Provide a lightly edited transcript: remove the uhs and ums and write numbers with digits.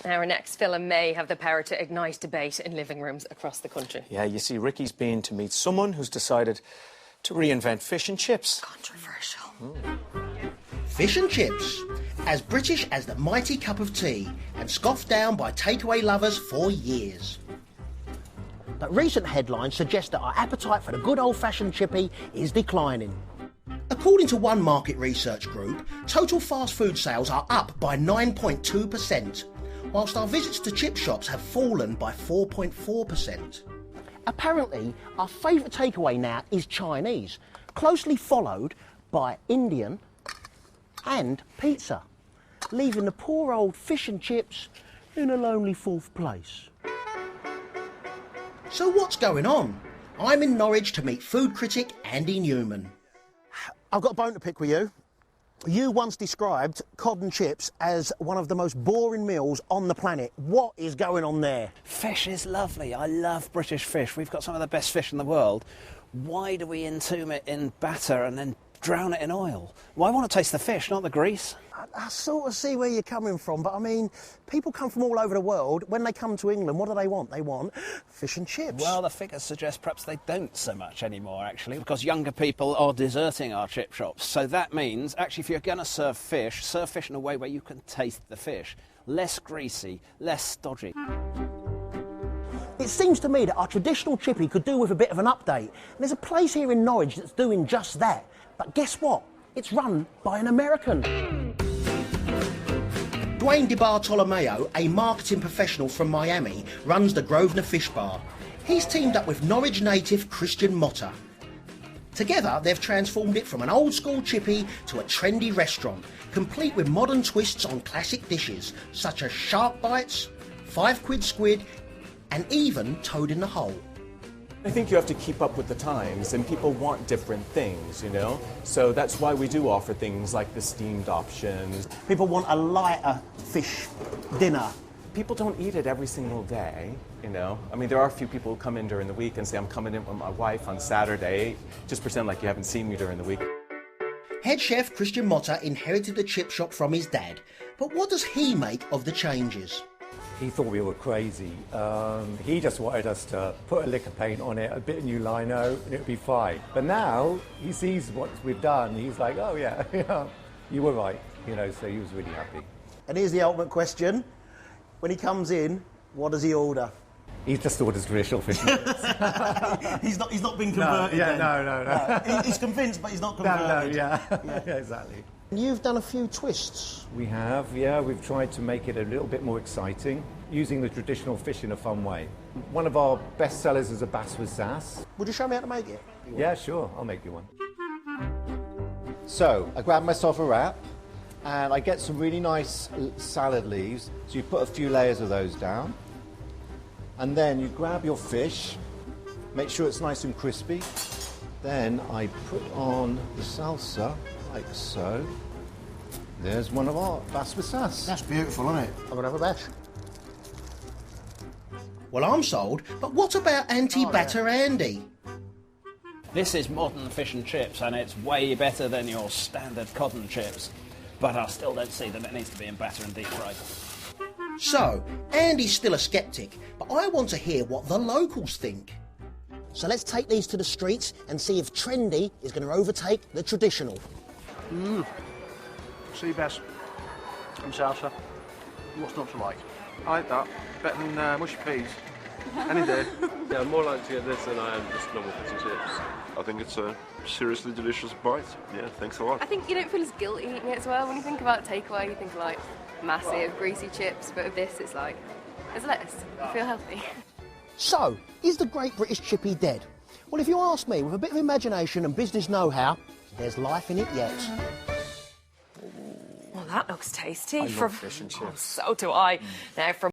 Our next film may have the power to ignite debate in living rooms across the country. Yeah, you see, Ricky's been to meet someone who's decided to reinvent fish and chips. Controversial. Fish and chips, as British as the mighty cup of tea and scoffed down by takeaway lovers for years. But recent headlines suggest that our appetite for the good old-fashioned chippy is declining. According to one market research group, total fast food sales are up by 9.2%, whilst our visits to chip shops have fallen by 4.4%. Apparently, our favourite takeaway now is Chinese, closely followed by Indian and pizza, leaving the poor old fish and chips in a lonely fourth place. So what's going on? I'm in Norwich to meet food critic Andy Newman. I've got a bone to pick with you. You once described cod and chips as one of the most boring meals on the planet. What is going on there? Fish is lovely. I love British fish. We've got some of the best fish in the world. Why do we entomb it in batter and then drown it in oil? Well, I want to taste the fish, not the grease. I sort of see where you're coming from, but I mean, people come from all over the world. When they come to England, what do they want? They want fish and chips. Well, the figures suggest perhaps they don't so much anymore, actually, because younger people are deserting our chip shops. So that means, actually, if you're going to serve fish in a way where you can taste the fish. Less greasy, less stodgy. It seems to me that our traditional chippy could do with a bit of an update. And there's a place here in Norwich that's doing just that. But guess what? It's run by an American. Dwayne DiBartolomeo, a marketing professional from Miami, runs the Grosvenor Fish Bar. He's teamed up with Norwich native Christian Motta. Together, they've transformed it from an old-school chippy to a trendy restaurant, complete with modern twists on classic dishes, such as shark bites, 5 quid squid, and even toad in the hole. I think you have to keep up with the times, and people want different things, you know? So that's why we do offer things like the steamed options. People want a lighter fish dinner. People don't eat it every single day, you know? I mean, there are a few people who come in during the week and say, I'm coming in with my wife on Saturday. Just pretend like you haven't seen me during the week. Head chef Christian Motta inherited the chip shop from his dad. But what does he make of the changes? He thought we were crazy. He just wanted us to put a lick of paint on it, a bit of new lino, and it'd be fine. But now he sees what we've done. He's like, oh yeah, yeah, you were right. You know, so he was really happy. And here's the ultimate question. When he comes in, what does he order? He just orders traditional fish and chips. He's not been converted. No. He's convinced, but he's not converted. Yeah, exactly. You've done a few twists. We have, yeah. We've tried to make it a little bit more exciting, using the traditional fish in a fun way. One of our best sellers is a bass with sass. Would you show me how to make it? Yeah, sure. I'll make you one. So, I grab myself a wrap, and I get some really nice salad leaves. So you put a few layers of those down. And then you grab your fish, make sure it's nice and crispy. Then I put on the salsa, like so. There's one of our bass with sass. That's beautiful, isn't it? I'm going to have a bash. Well, I'm sold, but what about anti-batter Andy? This is modern fish and chips, and it's way better than your standard cod and chips. But I still don't see that it needs to be in batter and deep fried. So, Andy's still a sceptic, but I want to hear what the locals think. So let's take these to the streets and see if trendy is going to overtake the traditional. Sea bass and salsa. What's not to like? I like that. Better than mushy peas. Any day. Yeah, I'm more likely to get this than I am just normal fish and chips. I think it's a seriously delicious bite. Yeah, thanks a lot. I think you don't feel as guilty eating it as well. When you think about takeaway, you think like massive, greasy chips, but with this, it's like, there's lettuce. You feel healthy. So, is the Great British Chippy dead? Well, if you ask me, with a bit of imagination and business know-how, there's life in it yet. Well, that looks tasty. I love fish and chips. Oh, so do I. Now, from